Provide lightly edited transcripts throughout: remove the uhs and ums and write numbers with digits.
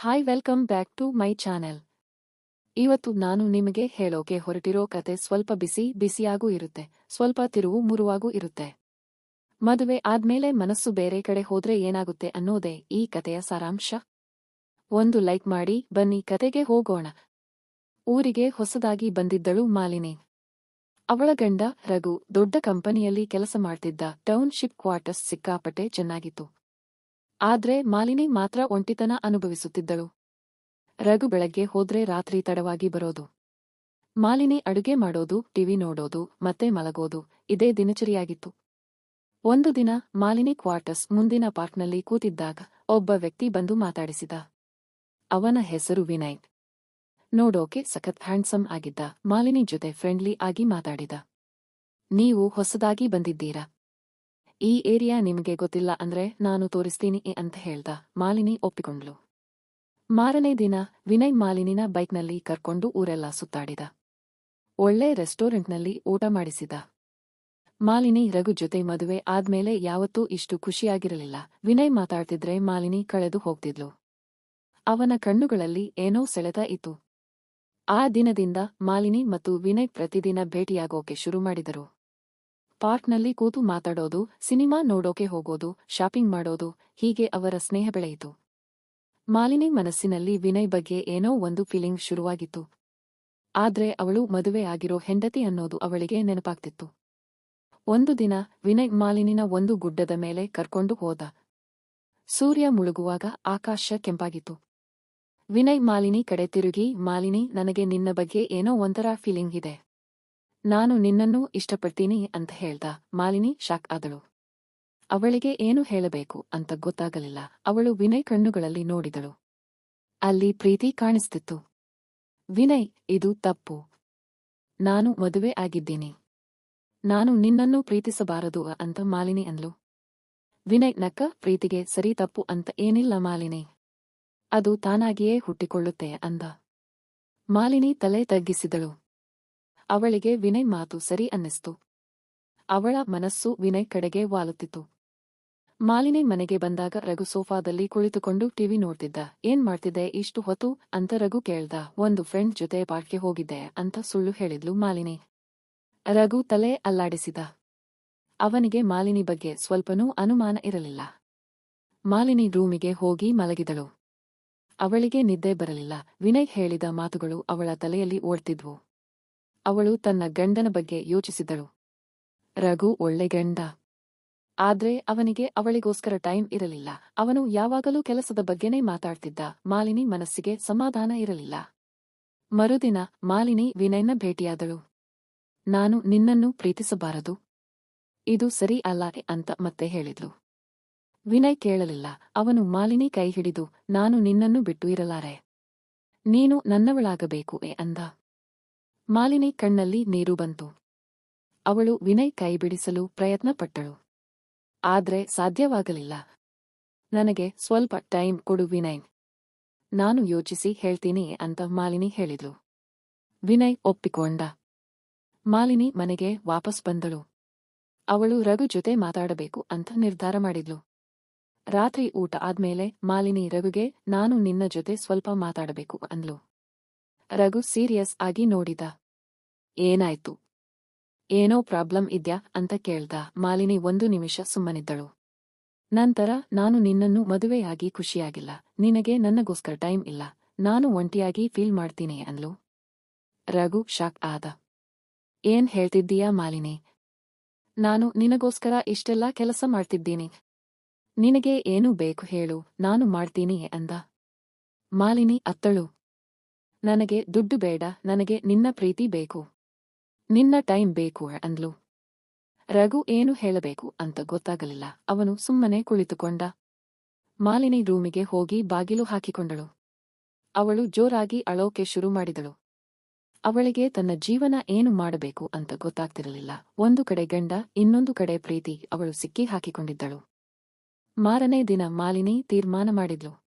Hi welcome back to my channel. ಇವತ್ತು ನಾನು ನಿಮಗೆ ಹೇಳೋಕೆ ಹೊರಟಿರೋ ಕತೆ ಸ್ವಲ್ಪ ಬಿಸಿಯಾಗೂ ಇರುತ್ತೆ, ಸ್ವಲ್ಪ ತಿರುವು ಮುರುವಾಗೂ ಇರುತ್ತೆ. ಮದುವೆ ಆದ್ಮೇಲೆ ಮನಸ್ಸು ಬೇರೆ ಕಡೆ ಹೋದ್ರೆ ಏನಾಗುತ್ತೆ ಅನ್ನೋದೇ ಈ ಕತೆಯ ಸಾರಾಂಶ. ಒಂದು ಲೈಕ್ ಮಾಡಿ, ಬನ್ನಿ ಕತೆಗೆ ಹೋಗೋಣ. ಊರಿಗೆ ಹೊಸದಾಗಿ ಬಂದಿದ್ದಳು ಮಾಲಿನಿ. ಅವಳ ಗಂಡ ರಘು ದೊಡ್ಡ ಕಂಪನಿಯಲ್ಲಿ ಕೆಲಸ ಮಾಡ್ತಿದ್ದ. ಟೌನ್ಶಿಪ್ ಕ್ವಾರ್ಟರ್ಸ್ ಸಿಕ್ಕಾಪಟ್ಟೆ ಚೆನ್ನಾಗಿತ್ತು. ಆದ್ರೆ ಮಾಲಿನಿ ಮಾತ್ರ ಒಂಟಿತನ ಅನುಭವಿಸುತ್ತಿದ್ದಳು. ರಘು ಬೆಳಗ್ಗೆ ಹೋದ್ರೆ ರಾತ್ರಿ ತಡವಾಗಿ ಬರೋದು. ಮಾಲಿನಿ ಅಡುಗೆ ಮಾಡೋದು, ಟಿವಿ ನೋಡೋದು, ಮತ್ತೆ ಮಲಗೋದು, ಇದೇ ದಿನಚರಿಯಾಗಿತ್ತು. ಒಂದು ದಿನ ಮಾಲಿನಿ ಕ್ವಾರ್ಟರ್ಸ್ ಮುಂದಿನ ಪಾರ್ಕ್ನಲ್ಲಿ ಕೂತಿದ್ದಾಗ ಒಬ್ಬ ವ್ಯಕ್ತಿ ಬಂದು ಮಾತಾಡಿಸಿದ. ಅವನ ಹೆಸರು ವಿನಯ್. ನೋಡೋಕೆ ಸಖತ್ ಹ್ಯಾಂಡ್ಸಮ್ ಆಗಿದ್ದ. ಮಾಲಿನಿ ಜೊತೆ ಫ್ರೆಂಡ್ಲಿ ಆಗಿ ಮಾತಾಡಿದ. ನೀವು ಹೊಸದಾಗಿ ಬಂದಿದ್ದೀರಾ? ಈ ಏರಿಯಾ ನಿಮಗೆ ಗೊತ್ತಿಲ್ಲ ಅಂದ್ರೆ ನಾನು ತೋರಿಸ್ತೀನಿ ಅಂತ ಹೇಳ್ದ. ಮಾಲಿನಿ ಒಪ್ಪಿಕೊಂಡ್ಲು. ಮಾರನೇ ದಿನ ವಿನಯ್ ಮಾಲಿನಿನ ಬೈಕ್ನಲ್ಲಿ ಕರ್ಕೊಂಡು ಊರೆಲ್ಲ ಸುತ್ತಾಡಿದ. ಒಳ್ಳೆ ರೆಸ್ಟೋರೆಂಟ್ನಲ್ಲಿ ಊಟ ಮಾಡಿಸಿದ. ಮಾಲಿನಿ ರಘು ಜೊತೆ ಮದುವೆ ಆದ್ಮೇಲೆ ಯಾವತ್ತೂ ಇಷ್ಟು ಖುಷಿಯಾಗಿರಲಿಲ್ಲ. ವಿನಯ್ ಮಾತಾಡ್ತಿದ್ರೆ ಮಾಲಿನಿ ಕಳೆದು ಹೋಗ್ತಿದ್ಲು. ಅವನ ಕಣ್ಣುಗಳಲ್ಲಿ ಏನೋ ಸೆಳೆತ ಇತ್ತು. ಆ ದಿನದಿಂದ ಮಾಲಿನಿ ಮತ್ತು ವಿನಯ್ ಪ್ರತಿದಿನ ಭೇಟಿಯಾಗೋಕೆ ಶುರು ಮಾಡಿದರು. ಪಾರ್ಕ್ನಲ್ಲಿ ಕೂತು ಮಾತಾಡೋದು, ಸಿನಿಮಾ ನೋಡೋಕೆ ಹೋಗೋದು, ಶಾಪಿಂಗ್ ಮಾಡೋದು, ಹೀಗೆ ಅವರ ಸ್ನೇಹ ಬೆಳೆಯಿತು. ಮಾಲಿನಿ ಮನಸ್ಸಿನಲ್ಲಿ ವಿನಯ್ ಬಗ್ಗೆ ಏನೋ ಒಂದು ಫೀಲಿಂಗ್ ಶುರುವಾಗಿತ್ತು. ಆದ್ರೆ ಅವಳು ಮದುವೆ ಆಗಿರೋ ಹೆಂಡತಿ ಅನ್ನೋದು ಅವಳಿಗೆ ನೆನಪಾಗ್ತಿತ್ತು. ಒಂದು ದಿನ ವಿನಯ್ ಮಾಲಿನಿನ ಒಂದು ಗುಡ್ಡದ ಮೇಲೆ ಕರ್ಕೊಂಡು ಹೋದ. ಸೂರ್ಯ ಮುಳುಗುವಾಗ ಆಕಾಶ ಕೆಂಪಾಗಿತ್ತು. ವಿನಯ್ ಮಾಲಿನಿ ಕಡೆ ತಿರುಗಿ, ಮಾಲಿನಿ, ನನಗೆ ನಿನ್ನ ಬಗ್ಗೆ ಏನೋ ಒಂಥರ ಫೀಲಿಂಗ್ ಇದೆ. ನಾನು ನಿನ್ನನ್ನು ಇಷ್ಟಪಡ್ತೀನಿ ಅಂತ ಹೇಳ್ದ. ಮಾಲಿನಿ ಶಾಕ್ ಆದಳು. ಅವಳಿಗೆ ಏನು ಹೇಳಬೇಕು ಅಂತ ಗೊತ್ತಾಗಲಿಲ್ಲ. ಅವಳು ವಿನಯ್ ಕಣ್ಣುಗಳಲ್ಲಿ ನೋಡಿದಳು. ಅಲ್ಲಿ ಪ್ರೀತಿ ಕಾಣಿಸ್ತಿತ್ತು. ವಿನಯ್, ಇದು ತಪ್ಪು. ನಾನು ಮದುವೆ ಆಗಿದ್ದೀನಿ. ನಾನು ನಿನ್ನನ್ನು ಪ್ರೀತಿಸಬಾರದು ಅಂತ ಮಾಲಿನಿ ಅಂದ್ಲು. ವಿನಯ್ ನಕ್ಕ, ಪ್ರೀತಿಗೆ ಸರಿ ತಪ್ಪು ಅಂತ ಏನಿಲ್ಲ ಮಾಲಿನಿ. ಅದು ತಾನಾಗಿಯೇ ಹುಟ್ಟಿಕೊಳ್ಳುತ್ತೆ ಅಂದ. ಮಾಲಿನಿ ತಲೆ ತಗ್ಗಿಸಿದಳು. ಅವಳಿಗೆ ವಿನಯ್ ಮಾತು ಸರಿ ಅನ್ನಿಸ್ತು. ಅವಳ ಮನಸ್ಸು ವಿನಯ್ ಕಡೆಗೆ ವಾಲುತ್ತಿತ್ತು. ಮಾಲಿನಿ ಮನೆಗೆ ಬಂದಾಗ ರಘು ಸೋಫಾದಲ್ಲಿ ಕುಳಿತುಕೊಂಡು ಟಿವಿ ನೋಡ್ತಿದ್ದ. ಏನ್ ಮಾಡ್ತಿದ್ದೆ ಇಷ್ಟು ಹೊತ್ತು ಅಂತ ರಘು ಕೇಳ್ದ. ಒಂದು ಫ್ರೆಂಡ್ ಜೊತೆ ಪಾರ್ಕ್ಗೆ ಹೋಗಿದ್ದೆ ಅಂತ ಸುಳ್ಳು ಹೇಳಿದ್ಲು ಮಾಲಿನಿ. ರಘು ತಲೆ ಅಲ್ಲಾಡಿಸಿದ. ಅವನಿಗೆ ಮಾಲಿನಿ ಬಗ್ಗೆ ಸ್ವಲ್ಪನೂ ಅನುಮಾನ ಇರಲಿಲ್ಲ. ಮಾಲಿನಿ ರೂಮಿಗೆ ಹೋಗಿ ಮಲಗಿದಳು. ಅವಳಿಗೆ ನಿದ್ದೆ ಬರಲಿಲ್ಲ. ವಿನಯ್ ಹೇಳಿದ ಮಾತುಗಳು ಅವಳ ತಲೆಯಲ್ಲಿ ಓಡ್ತಿದ್ವು. ಅವಳು ತನ್ನ ಗಂಡನ ಬಗ್ಗೆ ಯೋಚಿಸಿದಳು. ರಘು ಒಳ್ಳೆ ಗಂಡ. ಆದ್ರೆ ಅವನಿಗೆ ಅವಳಿಗೋಸ್ಕರ ಟೈಮ್ ಇರಲಿಲ್ಲ. ಅವನು ಯಾವಾಗಲೂ ಕೆಲಸದ ಬಗ್ಗೆನೇ ಮಾತಾಡ್ತಿದ್ದ. ಮಾಲಿನಿ ಮನಸ್ಸಿಗೆ ಸಮಾಧಾನ ಇರಲಿಲ್ಲ. ಮರುದಿನ ಮಾಲಿನಿ ವಿನಯ್ನ ಭೇಟಿಯಾದಳು. ನಾನು ನಿನ್ನನ್ನು ಪ್ರೀತಿಸಬಾರದು. ಇದು ಸರಿ ಅಲ್ಲ ಅಂತ ಮತ್ತೆ ಹೇಳಿದ್ಲು. ವಿನಯ್ ಕೇಳಲಿಲ್ಲ. ಅವನು ಮಾಲಿನಿ ಕೈ ಹಿಡಿದು, ನಾನು ನಿನ್ನನ್ನು ಬಿಟ್ಟು ಇರಲಾರೆ. ನೀನು ನನ್ನವಳಾಗಬೇಕು ಅಂದ. ಮಾಲಿನಿ ಕಣ್ಣಲ್ಲಿ ನೀರು ಬಂತು. ಅವಳು ವಿನಯ್ ಕೈ ಬಿಡಿಸಲು ಪ್ರಯತ್ನ ಪಟ್ಟಳು. ಆದ್ರೆ ಸಾಧ್ಯವಾಗಲಿಲ್ಲ. ನನಗೆ ಸ್ವಲ್ಪ ಟೈಮ್ ಕೊಡು ವಿನಯ್. ನಾನು ಯೋಚಿಸಿ ಹೇಳ್ತೀನಿ ಅಂತ ಮಾಲಿನಿ ಹೇಳಿದ್ಲು. ವಿನಯ್ ಒಪ್ಪಿಕೊಂಡ. ಮಾಲಿನಿ ಮನೆಗೆ ವಾಪಸ್ ಬಂದಳು. ಅವಳು ರಘು ಜೊತೆ ಮಾತಾಡಬೇಕು ಅಂತ ನಿರ್ಧಾರ ಮಾಡಿದ್ಲು. ರಾತ್ರಿ ಊಟ ಆದ್ಮೇಲೆ ಮಾಲಿನಿ ರಘುಗೆ, ನಾನು ನಿನ್ನ ಜೊತೆ ಸ್ವಲ್ಪ ಮಾತಾಡಬೇಕು ಅಂದ್ಲು. ರಘು ಸೀರಿಯಸ್ ಆಗಿ ನೋಡಿದ. ಏನಾಯ್ತು? ಏನೋ ಪ್ರಾಬ್ಲಮ್ ಇದ್ಯಾ ಅಂತ ಕೇಳ್ದ. ಮಾಲಿನಿ ಒಂದು ನಿಮಿಷ ಸುಮ್ಮನಿದ್ದಳು. ನಂತರ, ನಾನು ನಿನ್ನನ್ನು ಮದುವೆಯಾಗಿ ಖುಷಿಯಾಗಿಲ್ಲ. ನಿನಗೆ ನನ್ನಗೋಸ್ಕರ ಟೈಮ್ ಇಲ್ಲ. ನಾನು ಒಂಟಿಯಾಗಿ ಫೀಲ್ ಮಾಡ್ತೀನಿ ಅಂದ್ಲು. ರಘು ಶಾಕ್ ಆದ. ಏನ್ ಹೇಳ್ತಿದ್ದೀಯಾ ಮಾಲಿನಿ? ನಾನು ನಿನಗೋಸ್ಕರ ಇಷ್ಟೆಲ್ಲ ಕೆಲಸ ಮಾಡ್ತಿದ್ದೀನಿ. ನಿನಗೆ ಏನು ಬೇಕು ಹೇಳು, ನಾನು ಮಾಡ್ತೀನಿ ಅಂದ. ಮಾಲಿನಿ ಅತ್ತಳು. ನನಗೆ ದುಡ್ಡು ಬೇಡ, ನನಗೆ ನಿನ್ನ ಪ್ರೀತಿ ಬೇಕು. ನಿನ್ನ ಟೈಮ್ ಬೇಕು ಅಂದ್ಲು. ರಘು ಏನು ಹೇಳಬೇಕು ಅಂತ ಗೊತ್ತಾಗಲಿಲ್ಲ. ಅವನು ಸುಮ್ಮನೆ ಕುಳಿತುಕೊಂಡ. ಮಾಲಿನಿ ರೂಮಿಗೆ ಹೋಗಿ ಬಾಗಿಲು ಹಾಕಿಕೊಂಡಳು. ಅವಳು ಜೋರಾಗಿ ಅಳೋಕೆ ಶುರು ಮಾಡಿದಳು. ಅವಳಿಗೆ ತನ್ನ ಜೀವನ ಏನು ಮಾಡಬೇಕು ಅಂತ ಗೊತ್ತಾಗ್ತಿರಲಿಲ್ಲ. ಒಂದು ಕಡೆ ಗಂಡ, ಇನ್ನೊಂದು ಕಡೆ ಪ್ರೀತಿ. ಅವಳು ಸಿಕ್ಕಿ ಹಾಕಿಕೊಂಡಿದ್ದಳು. ಮಾರನೇ ದಿನ ಮಾಲಿನಿ ತೀರ್ಮಾನ ಮಾಡಿದ್ಲು.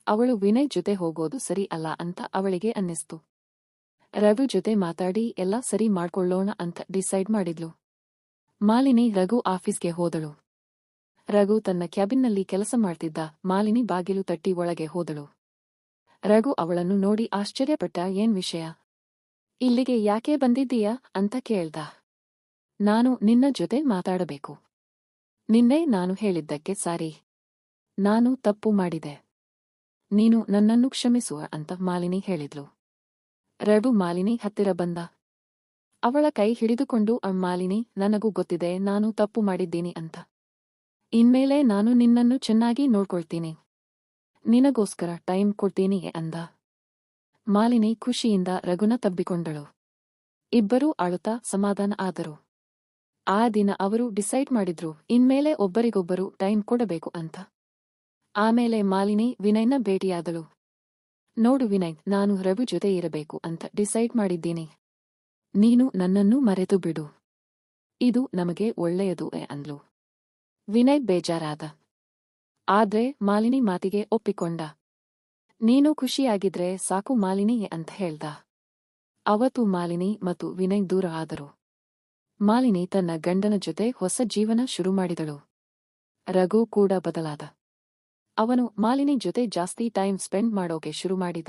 ಅವಳು ವಿನಯ್ ಜೊತೆ ಹೋಗೋದು ಸರಿ ಅಲ್ಲ ಅಂತ ಅವಳಿಗೆ ಅನ್ನಿಸ್ತು. ರಘು ಜೊತೆ ಮಾತಾಡಿ ಎಲ್ಲ ಸರಿ ಮಾಡ್ಕೊಳ್ಳೋಣ ಅಂತ ಡಿಸೈಡ್ ಮಾಡಿದ್ಲು. ಮಾಲಿನಿ ರಘು ಆಫೀಸ್ಗೆ ಹೋದಳು. ರಘು ತನ್ನ ಕ್ಯಾಬಿನ್ನಲ್ಲಿ ಕೆಲಸ ಮಾಡ್ತಿದ್ದ. ಮಾಲಿನಿ ಬಾಗಿಲು ತಟ್ಟಿ ಒಳಗೆ ಹೋದಳು. ರಘು ಅವಳನ್ನು ನೋಡಿ ಆಶ್ಚರ್ಯಪಟ್ಟ. ಏನ್ ವಿಷಯ? ಇಲ್ಲಿಗೆ ಯಾಕೆ ಬಂದಿದ್ದೀಯಾ ಅಂತ ಕೇಳ್ದ. ನಾನು ನಿನ್ನ ಜೊತೆ ಮಾತಾಡಬೇಕು. ನಿನ್ನೆ ನಾನು ಹೇಳಿದ್ದಕ್ಕೆ ಸಾರಿ. ನಾನು ತಪ್ಪು ಮಾಡಿದೆ. ನೀನು ನನ್ನನ್ನು ಕ್ಷಮಿಸುವ ಅಂತ ಮಾಲಿನಿ ಹೇಳಿದ್ಲು. ರಘು ಮಾಲಿನಿ ಹತ್ತಿರ ಬಂದ. ಅವಳ ಕೈ ಹಿಡಿದುಕೊಂಡು ಮಾಲಿನಿ, ನನಗೂ ಗೊತ್ತಿದೆ ನಾನು ತಪ್ಪು ಮಾಡಿದ್ದೀನಿ ಅಂತ. ಇನ್ಮೇಲೆ ನಾನು ನಿನ್ನನ್ನು ಚೆನ್ನಾಗಿ ನೋಡ್ಕೊಳ್ತೀನಿ. ನಿನಗೋಸ್ಕರ ಟೈಮ್ ಕೊಡ್ತೀನಿ ಅಂದ. ಮಾಲಿನಿ ಖುಷಿಯಿಂದ ರಘುನ ತಬ್ಬಿಕೊಂಡಳು. ಇಬ್ಬರೂ ಅಳುತ್ತಾ ಸಮಾಧಾನ ಆದರು. ಆ ದಿನ ಅವರು ಡಿಸೈಡ್ ಮಾಡಿದ್ರು ಇನ್ಮೇಲೆ ಒಬ್ಬರಿಗೊಬ್ಬರು ಟೈಮ್ ಕೊಡಬೇಕು ಅಂತ. ಆಮೇಲೆ ಮಾಲಿನಿ ವಿನಯ್ನ ಭೇಟಿಯಾದಳು. ನೋಡು ವಿನಯ್, ನಾನು ರಘು ಜೊತೆ ಇರಬೇಕು ಅಂತ ಡಿಸೈಡ್ ಮಾಡಿದ್ದೀನಿ. ನೀನು ನನ್ನನ್ನು ಮರೆತು ಬಿಡು. ಇದು ನಮಗೆ ಒಳ್ಳೆಯದು ಅಂದ್ಲು. ವಿನಯ್ ಬೇಜಾರಾದ. ಆದ್ರೆ ಮಾಲಿನಿ ಮಾತಿಗೆ ಒಪ್ಪಿಕೊಂಡ. ನೀನು ಖುಷಿಯಾಗಿದ್ರೆ ಸಾಕು ಮಾಲಿನಿ ಅಂತ ಹೇಳ್ದ. ಅವತ್ತು ಮಾಲಿನಿ ಮತ್ತು ವಿನಯ್ ದೂರ ಆದರು. ಮಾಲಿನಿ ತನ್ನ ಗಂಡನ ಜೊತೆ ಹೊಸ ಜೀವನ ಶುರು ಮಾಡಿದಳು. ರಘು ಕೂಡ ಬದಲಾದ. ಅವನು ಮಾಲಿನಿ ಜೊತೆ ಜಾಸ್ತಿ ಟೈಮ್ ಸ್ಪೆಂಡ್ ಮಾಡೋಕೆ ಶುರು ಮಾಡಿದ.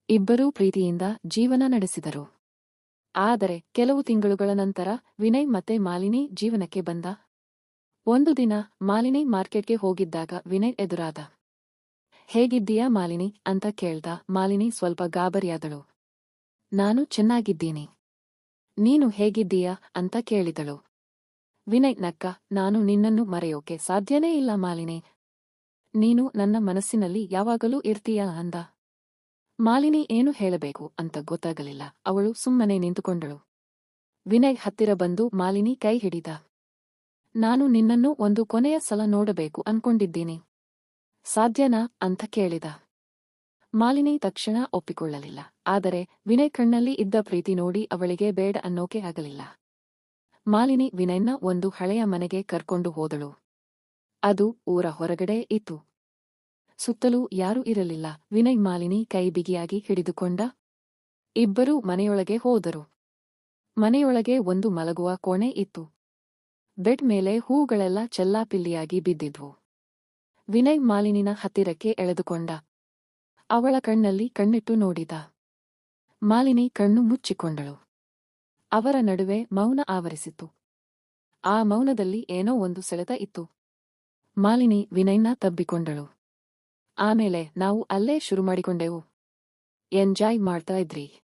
ಇಬ್ಬರೂ ಪ್ರೀತಿಯಿಂದ ಜೀವನ ನಡೆಸಿದರು. ಆದರೆ ಕೆಲವು ತಿಂಗಳುಗಳ ನಂತರ ವಿನಯ್ ಮತ್ತೆ ಮಾಲಿನಿ ಜೀವನಕ್ಕೆ ಬಂದ. ಒಂದು ದಿನ ಮಾಲಿನಿ ಮಾರ್ಕೆಟ್ಗೆ ಹೋಗಿದ್ದಾಗ ವಿನಯ್ ಎದುರಾದ. ಹೇಗಿದ್ದೀಯಾ ಮಾಲಿನಿ ಅಂತ ಕೇಳ್ದ. ಮಾಲಿನಿ ಸ್ವಲ್ಪ ಗಾಬರಿಯಾದಳು. ನಾನು ಚೆನ್ನಾಗಿದ್ದೀನಿ. ನೀನು ಹೇಗಿದ್ದೀಯಾ ಅಂತ ಕೇಳಿದಳು. ವಿನಯ್ ನಕ್ಕ. ನಾನು ನಿನ್ನನ್ನು ಮರೆಯೋಕೆ ಸಾಧ್ಯನೇ ಇಲ್ಲ ಮಾಲಿನಿ. ನೀನು ನನ್ನ ಮನಸ್ಸಿನಲ್ಲಿ ಯಾವಾಗಲೂ ಇರ್ತೀಯಾ ಅಂದ. ಮಾಲಿನಿ ಏನು ಹೇಳಬೇಕು ಅಂತ ಗೊತ್ತಾಗಲಿಲ್ಲ. ಅವಳು ಸುಮ್ಮನೆ ನಿಂತುಕೊಂಡಳು. ವಿನಯ್ ಹತ್ತಿರ ಬಂದು ಮಾಲಿನಿ ಕೈ ಹಿಡಿದ. ನಾನು ನಿನ್ನನ್ನು ಒಂದು ಕೊನೆಯ ಸಲ ನೋಡಬೇಕು ಅನ್ಕೊಂಡಿದ್ದೀನಿ. ಸಾಧ್ಯನಾ ಅಂತ ಕೇಳಿದ. ಮಾಲಿನಿ ತಕ್ಷಣ ಒಪ್ಪಿಕೊಳ್ಳಲಿಲ್ಲ. ಆದರೆ ವಿನಯ್ ಕಣ್ಣಲ್ಲಿ ಇದ್ದ ಪ್ರೀತಿ ನೋಡಿ ಅವಳಿಗೆ ಬೇಡ ಅನ್ನೋಕೆ ಆಗಲಿಲ್ಲ. ಮಾಲಿನಿ ವಿನಯ್ನ ಒಂದು ಹಳೆಯ ಮನೆಗೆ ಕರ್ಕೊಂಡು ಹೋದಳು. ಅದು ಊರ ಹೊರಗಡೆ ಇತ್ತು. ಸುತ್ತಲೂ ಯಾರೂ ಇರಲಿಲ್ಲ. ವಿನಯ್ ಮಾಲಿನಿ ಕೈ ಬಿಗಿಯಾಗಿ ಹಿಡಿದುಕೊಂಡ. ಇಬ್ಬರೂ ಮನೆಯೊಳಗೆ ಹೋದರು. ಮನೆಯೊಳಗೆ ಒಂದು ಮಲಗುವ ಕೋಣೆ ಇತ್ತು. ಬೆಡ್ ಮೇಲೆ ಹೂಗಳೆಲ್ಲ ಚೆಲ್ಲಾಪಿಲ್ಲಿಯಾಗಿ ಬಿದ್ದಿದ್ವು. ವಿನಯ್ ಮಾಲಿನಿನ ಹತ್ತಿರಕ್ಕೆ ಎಳೆದುಕೊಂಡ. ಅವಳ ಕಣ್ಣಲ್ಲಿ ಕಣ್ಣಿಟ್ಟು ನೋಡಿದ. ಮಾಲಿನಿ ಕಣ್ಣು ಮುಚ್ಚಿಕೊಂಡಳು. ಅವರ ನಡುವೆ ಮೌನ ಆವರಿಸಿತು. ಆ ಮೌನದಲ್ಲಿ ಏನೋ ಒಂದು ಸೆಳೆತ ಇತ್ತು. ಮಾಲಿನಿ ವಿನಯ್ನ ತಬ್ಬಿಕೊಂಡಳು. ಆಮೇಲೆ ನಾವು ಅಲ್ಲೇ ಶುರು ಮಾಡಿಕೊಂಡೆವು. ಎಂಜಾಯ್ ಮಾಡ್ತಾ ಇದ್ರಿ.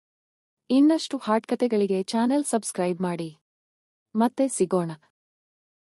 ಇನ್ನಷ್ಟು ಹಾಟ್ ಕತೆಗಳಿಗೆ ಚಾನೆಲ್ ಸಬ್ಸ್ಕ್ರೈಬ್ ಮಾಡಿ. ಮತ್ತೆ ಸಿಗೋಣ.